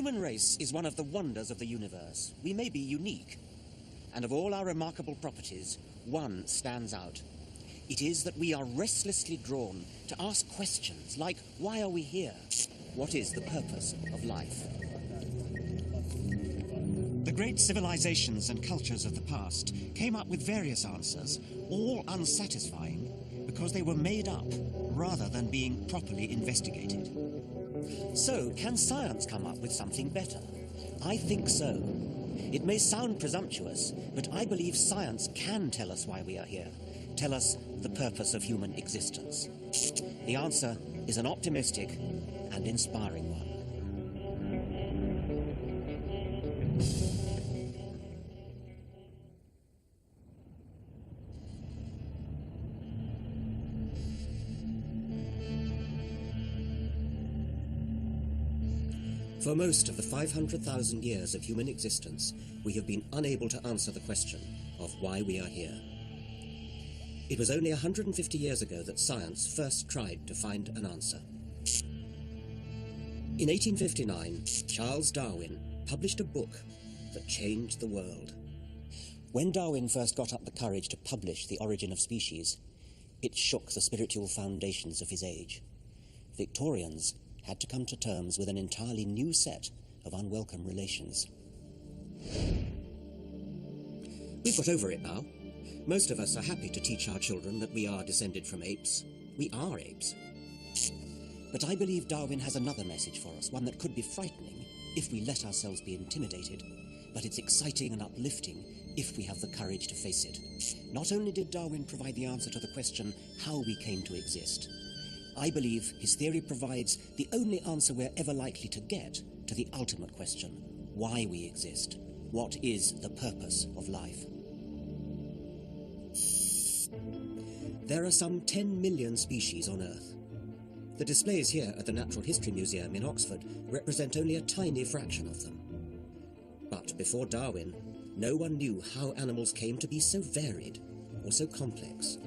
human race is one of the wonders of the universe. We may be unique, and of all our remarkable properties, one stands out. It is that we are restlessly drawn to ask questions like, why are we here? What is the purpose of life? The great civilizations and cultures of the past came up with various answers, all unsatisfying, because they were made up rather than being properly investigated. So, can science come up with something better? I think so. It may sound presumptuous, but I believe science can tell us why we are here, tell us the purpose of human existence. The answer is an optimistic and inspiring one. For most of the 500,000 years of human existence, we have been unable to answer the question of why we are here. It was only 150 years ago that science first tried to find an answer. In 1859, Charles Darwin published a book that changed the world. When Darwin first got up the courage to publish The Origin of Species, it shook the spiritual foundations of his age. Victorians had to come to terms with an entirely new set of unwelcome relations. We've got over it now. Most of us are happy to teach our children that we are descended from apes. We are apes. But I believe Darwin has another message for us, one that could be frightening if we let ourselves be intimidated, but it's exciting and uplifting if we have the courage to face it. Not only did Darwin provide the answer to the question how we came to exist, I believe his theory provides the only answer we're ever likely to get to the ultimate question, why we exist. What is the purpose of life? There are some 10 million species on Earth. The displays here at the Natural History Museum in Oxford represent only a tiny fraction of them. But before Darwin, no one knew how animals came to be so varied or so complex.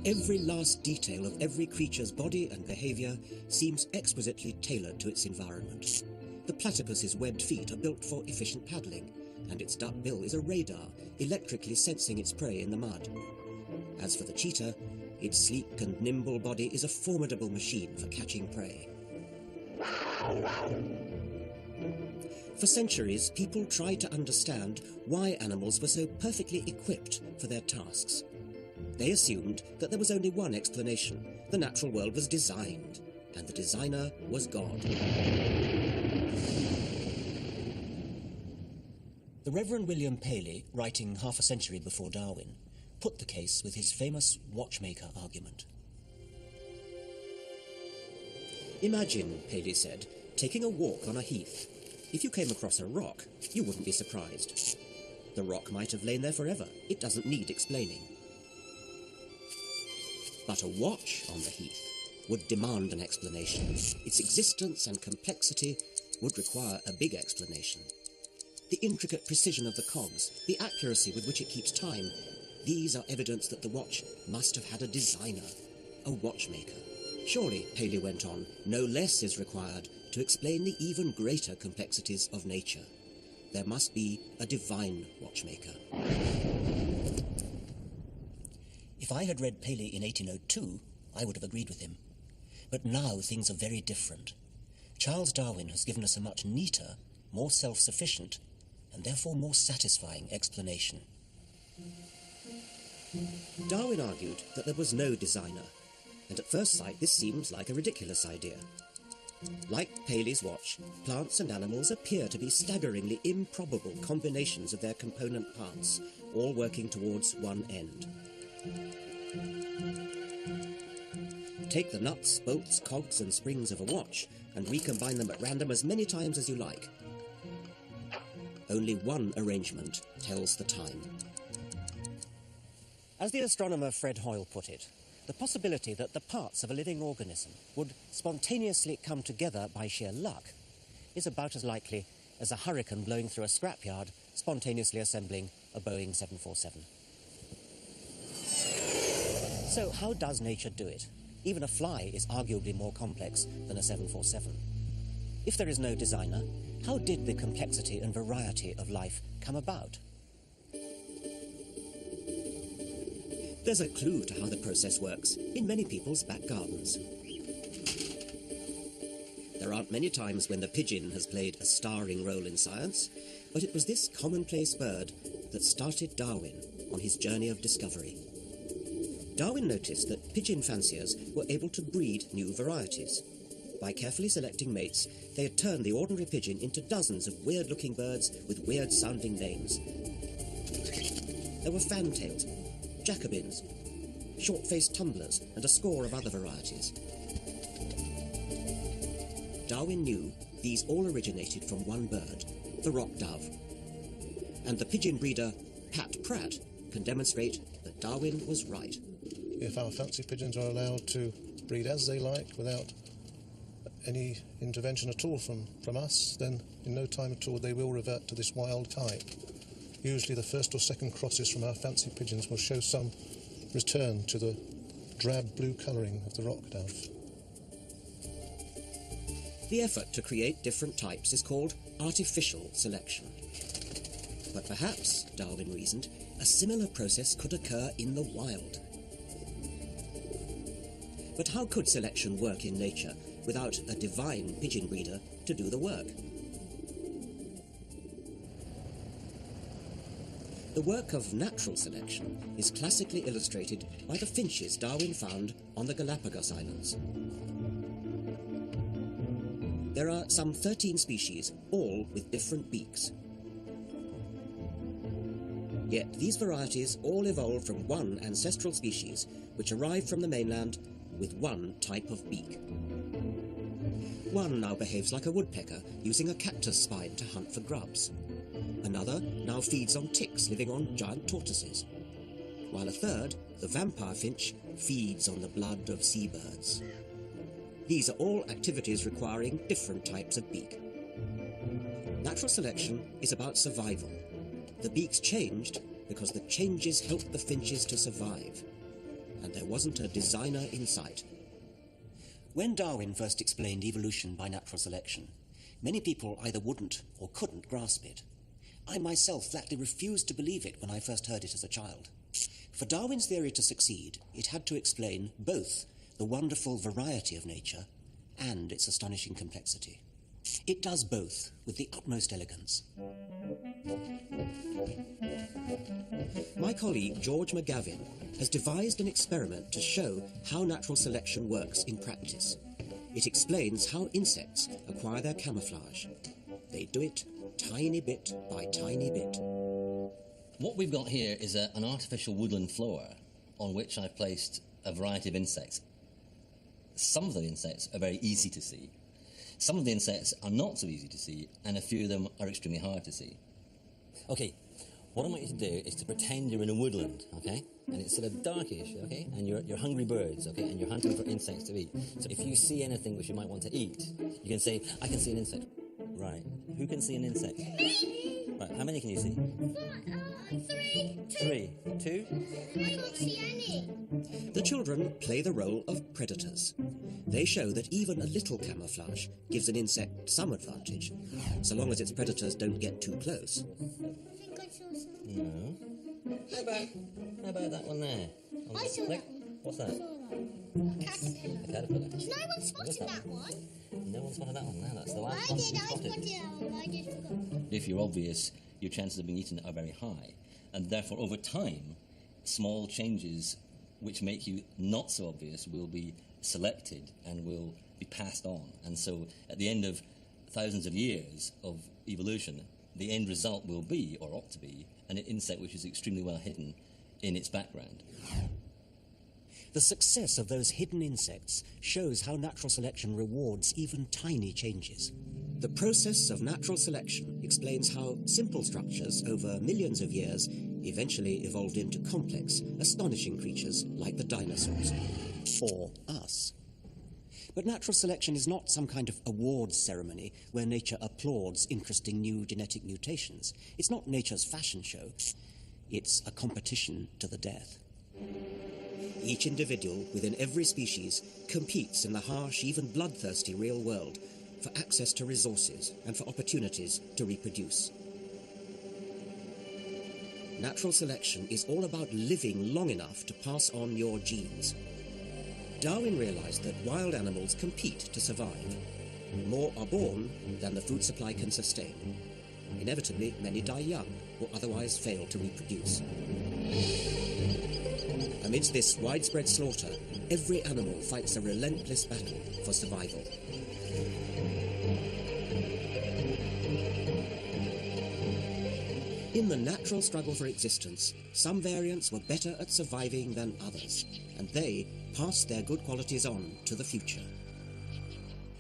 Every last detail of every creature's body and behavior seems exquisitely tailored to its environment. The platypus's webbed feet are built for efficient paddling, and its duck bill is a radar, electrically sensing its prey in the mud. As for the cheetah, its sleek and nimble body is a formidable machine for catching prey. For centuries, people tried to understand why animals were so perfectly equipped for their tasks. They assumed that there was only one explanation. The natural world was designed, and the designer was God. The Reverend William Paley, writing half a century before Darwin, put the case with his famous watchmaker argument. Imagine, Paley said, taking a walk on a heath. If you came across a rock, you wouldn't be surprised. The rock might have lain there forever. It doesn't need explaining. But a watch on the heath would demand an explanation. Its existence and complexity would require a big explanation. The intricate precision of the cogs, the accuracy with which it keeps time, these are evidence that the watch must have had a designer, a watchmaker. Surely, Paley went on, no less is required to explain the even greater complexities of nature. There must be a divine watchmaker. If I had read Paley in 1802, I would have agreed with him. But now things are very different. Charles Darwin has given us a much neater, more self-sufficient, and therefore more satisfying explanation. Darwin argued that there was no designer, and at first sight this seems like a ridiculous idea. Like Paley's watch, plants and animals appear to be staggeringly improbable combinations of their component parts, all working towards one end. Take the nuts, bolts, cogs and springs of a watch and recombine them at random as many times as you like. Only one arrangement tells the time. As the astronomer Fred Hoyle put it, the possibility that the parts of a living organism would spontaneously come together by sheer luck is about as likely as a hurricane blowing through a scrapyard spontaneously assembling a Boeing 747. So how does nature do it? Even a fly is arguably more complex than a 747. If there is no designer, how did the complexity and variety of life come about? There's a clue to how the process works in many people's back gardens. There aren't many times when the pigeon has played a starring role in science, but it was this commonplace bird that started Darwin on his journey of discovery. Darwin noticed that pigeon fanciers were able to breed new varieties. By carefully selecting mates, they had turned the ordinary pigeon into dozens of weird-looking birds with weird-sounding names. There were fantails, Jacobins, short-faced tumblers, and a score of other varieties. Darwin knew these all originated from one bird, the rock dove. And the pigeon breeder, Pat Pratt, can demonstrate that Darwin was right. If our fancy pigeons are allowed to breed as they like without any intervention at all from us, then in no time at all they will revert to this wild type. Usually the first or second crosses from our fancy pigeons will show some return to the drab blue colouring of the rock dove. The effort to create different types is called artificial selection. But perhaps, Darwin reasoned, a similar process could occur in the wild. But how could selection work in nature without a divine pigeon breeder to do the work? The work of natural selection is classically illustrated by the finches Darwin found on the Galapagos Islands. There are some 13 species, all with different beaks. Yet these varieties all evolved from one ancestral species, which arrived from the mainland with one type of beak. One now behaves like a woodpecker, using a cactus spine to hunt for grubs. Another now feeds on ticks living on giant tortoises, while a third, the vampire finch, feeds on the blood of seabirds. These are all activities requiring different types of beak. Natural selection is about survival. The beaks changed because the changes helped the finches to survive, and there wasn't a designer in sight. When Darwin first explained evolution by natural selection, many people either wouldn't or couldn't grasp it. I myself flatly refused to believe it when I first heard it as a child. For Darwin's theory to succeed, it had to explain both the wonderful variety of nature and its astonishing complexity. It does both with the utmost elegance. My colleague George McGavin has devised an experiment to show how natural selection works in practice. It explains how insects acquire their camouflage. They do it tiny bit by tiny bit. What we've got here is an artificial woodland floor on which I've placed a variety of insects. Some of the insects are very easy to see. Some of the insects are not so easy to see, and a few of them are extremely hard to see. Okay, what I want you to do is to pretend you're in a woodland, okay? And it's sort of darkish, okay? And you're hungry birds, okay? And you're hunting for insects to eat. So if you see anything which you might want to eat, you can say, I can see an insect. Right. Who can see an insect? Right, how many can you see? 3. 3. 2? I can't see any. The children play the role of predators. They show that even a little camouflage gives an insect some advantage, so long as its predators don't get too close. I think I saw something. No. How about that one there? I saw that one. What's that? I saw that. A caterpillar. A caterpillar. No one spotted that one. No one spotted that one. No, that's the last I one did. you I spotted. spotted that one, but I just forgot. If you're obvious, your chances of being eaten are very high. And therefore, over time, small changes which make you not so obvious will be selected and will be passed on. And so at the end of thousands of years of evolution, the end result will be, or ought to be, an insect which is extremely well hidden in its background. The success of those hidden insects shows how natural selection rewards even tiny changes. The process of natural selection explains how simple structures over millions of years eventually evolved into complex, astonishing creatures like the dinosaurs. Or us. But natural selection is not some kind of awards ceremony where nature applauds interesting new genetic mutations. It's not nature's fashion show. It's a competition to the death. Each individual within every species competes in the harsh, even bloodthirsty real world for access to resources and for opportunities to reproduce. Natural selection is all about living long enough to pass on your genes. Darwin realized that wild animals compete to survive. More are born than the food supply can sustain. Inevitably, many die young or otherwise fail to reproduce. Amidst this widespread slaughter, every animal fights a relentless battle for survival. In the natural struggle for existence, some variants were better at surviving than others, and they passed their good qualities on to the future.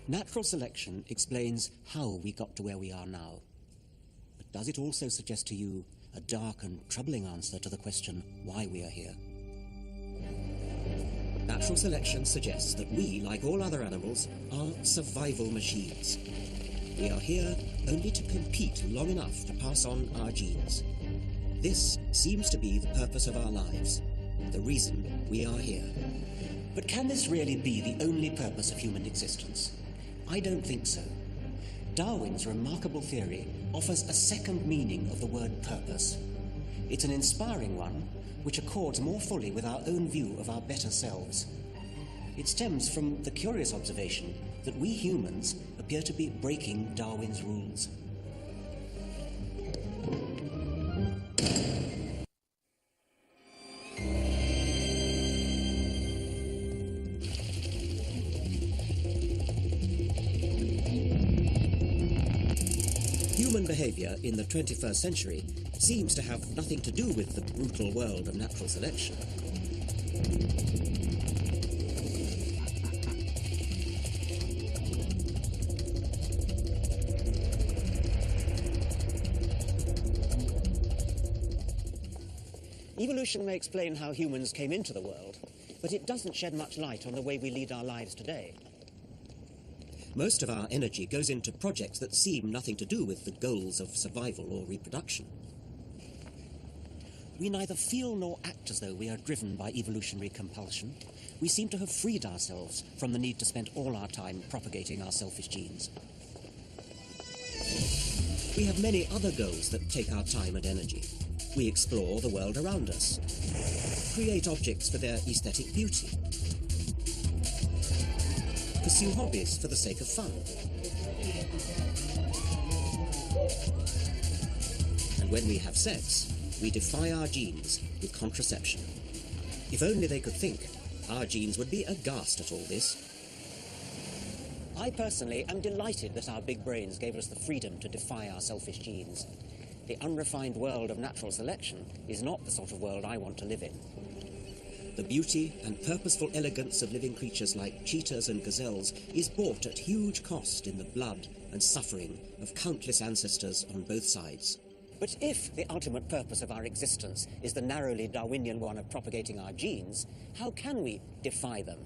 Natural selection explains how we got to where we are now. But does it also suggest to you a dark and troubling answer to the question why we are here? Natural selection suggests that we, like all other animals, are survival machines. We are here only to compete long enough to pass on our genes. This seems to be the purpose of our lives, the reason we are here. But can this really be the only purpose of human existence? I don't think so. Darwin's remarkable theory offers a second meaning of the word purpose. It's an inspiring one, which accords more fully with our own view of our better selves. It stems from the curious observation that we humans appear to be breaking Darwin's rules. Human behavior in the 21st century seems to have nothing to do with the brutal world of natural selection. Evolution may explain how humans came into the world, but it doesn't shed much light on the way we lead our lives today. Most of our energy goes into projects that seem nothing to do with the goals of survival or reproduction. We neither feel nor act as though we are driven by evolutionary compulsion. We seem to have freed ourselves from the need to spend all our time propagating our selfish genes. We have many other goals that take our time and energy. We explore the world around us, create objects for their aesthetic beauty, pursue hobbies for the sake of fun. And when we have sex, we defy our genes with contraception. If only they could think, our genes would be aghast at all this. I personally am delighted that our big brains gave us the freedom to defy our selfish genes. The unrefined world of natural selection is not the sort of world I want to live in. The beauty and purposeful elegance of living creatures like cheetahs and gazelles is bought at huge cost in the blood and suffering of countless ancestors on both sides. But if the ultimate purpose of our existence is the narrowly Darwinian one of propagating our genes, how can we defy them?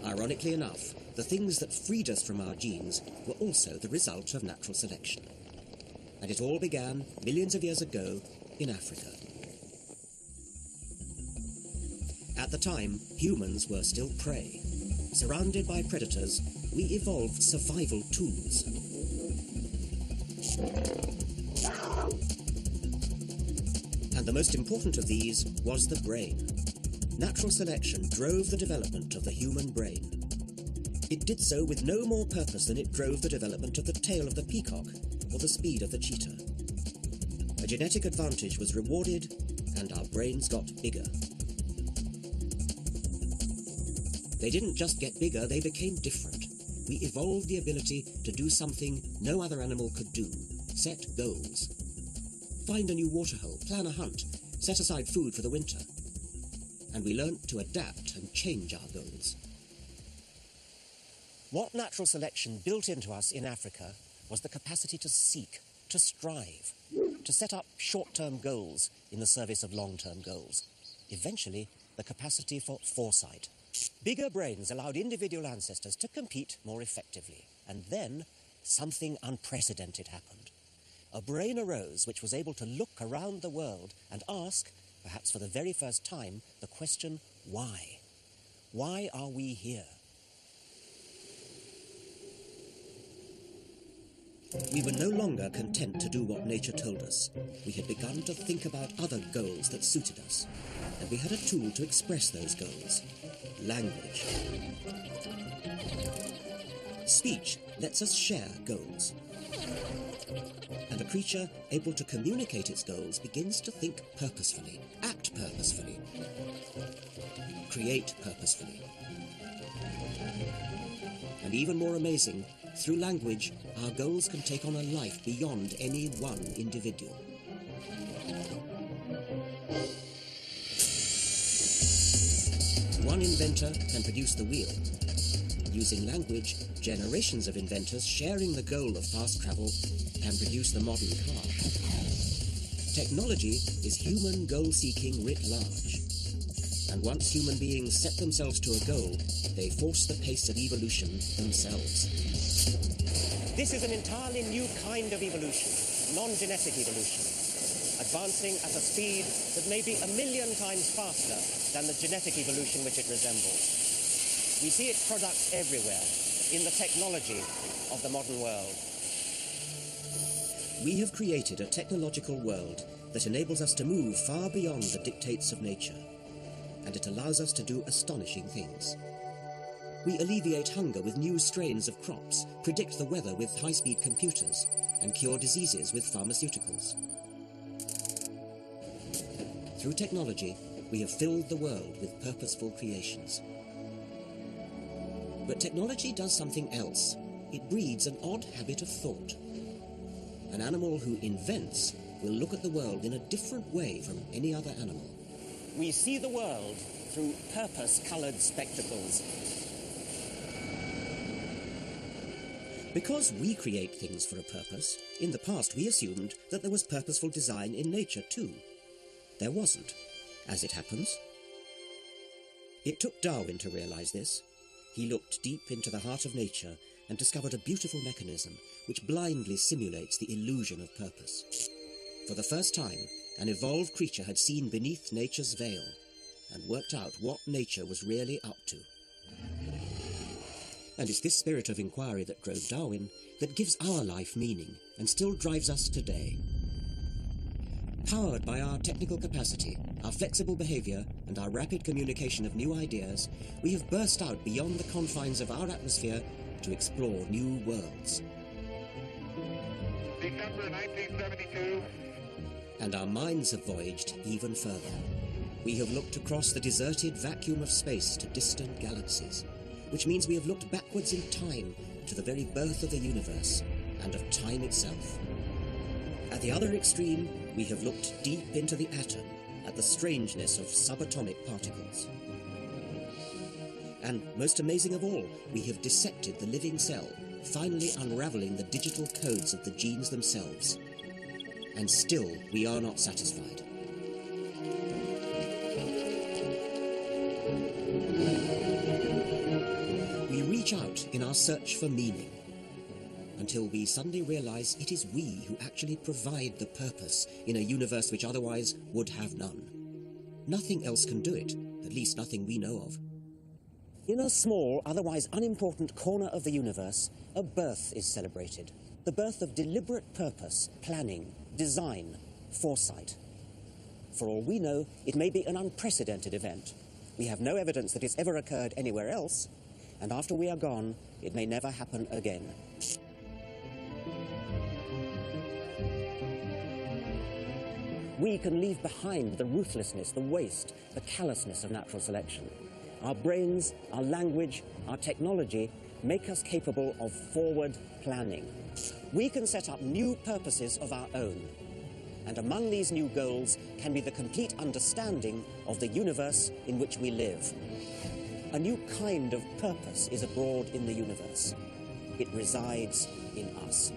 Ironically enough, the things that freed us from our genes were also the result of natural selection. And it all began millions of years ago in Africa. At the time, humans were still prey. Surrounded by predators, we evolved survival tools. And the most important of these was the brain. Natural selection drove the development of the human brain. It did so with no more purpose than it drove the development of the tail of the peacock or the speed of the cheetah. A genetic advantage was rewarded, and our brains got bigger. They didn't just get bigger, they became different. We evolved the ability to do something no other animal could do: set goals. Find a new waterhole, plan a hunt, set aside food for the winter. And we learnt to adapt and change our goals. What natural selection built into us in Africa was the capacity to seek, to strive, to set up short-term goals in the service of long-term goals. Eventually, the capacity for foresight. Bigger brains allowed individual ancestors to compete more effectively. And then, something unprecedented happened. A brain arose which was able to look around the world and ask, perhaps for the very first time, the question, why? Why are we here? We were no longer content to do what nature told us. We had begun to think about other goals that suited us, and we had a tool to express those goals: language. Speech lets us share goals. And a creature able to communicate its goals begins to think purposefully, act purposefully, create purposefully. And even more amazing, through language, our goals can take on a life beyond any one individual. One inventor can produce the wheel. Using language, generations of inventors sharing the goal of fast travel can produce the modern car. Technology is human goal-seeking writ large. And once human beings set themselves to a goal, they force the pace of evolution themselves. This is an entirely new kind of evolution, non-genetic evolution, advancing at a speed that may be 1 million times faster than the genetic evolution which it resembles. We see its products everywhere, in the technology of the modern world. We have created a technological world that enables us to move far beyond the dictates of nature, and it allows us to do astonishing things. We alleviate hunger with new strains of crops, predict the weather with high-speed computers, and cure diseases with pharmaceuticals. Through technology, we have filled the world with purposeful creations. But technology does something else. It breeds an odd habit of thought. An animal who invents will look at the world in a different way from any other animal. We see the world through purpose-colored spectacles. Because we create things for a purpose, in the past we assumed that there was purposeful design in nature too. There wasn't, as it happens. It took Darwin to realize this. He looked deep into the heart of nature and discovered a beautiful mechanism which blindly simulates the illusion of purpose. For the first time, an evolved creature had seen beneath nature's veil and worked out what nature was really up to. And it's this spirit of inquiry that drove Darwin that gives our life meaning and still drives us today. Powered by our technical capacity, our flexible behavior, and our rapid communication of new ideas, we have burst out beyond the confines of our atmosphere to explore new worlds. December 1972. And our minds have voyaged even further. We have looked across the deserted vacuum of space to distant galaxies, which means we have looked backwards in time to the very birth of the universe and of time itself. At the other extreme, we have looked deep into the atom at the strangeness of subatomic particles. And most amazing of all, we have dissected the living cell, finally unraveling the digital codes of the genes themselves. And still, we are not satisfied. We reach out in our search for meaning, until we suddenly realize it is we who actually provide the purpose in a universe which otherwise would have none. Nothing else can do it, at least nothing we know of. In a small, otherwise unimportant corner of the universe, a birth is celebrated. The birth of deliberate purpose, planning, design, foresight. For all we know, it may be an unprecedented event. We have no evidence that it's ever occurred anywhere else, and after we are gone, it may never happen again. We can leave behind the ruthlessness, the waste, the callousness of natural selection. Our brains, our language, our technology make us capable of forward planning. We can set up new purposes of our own. And among these new goals can be the complete understanding of the universe in which we live. A new kind of purpose is abroad in the universe. It resides in us.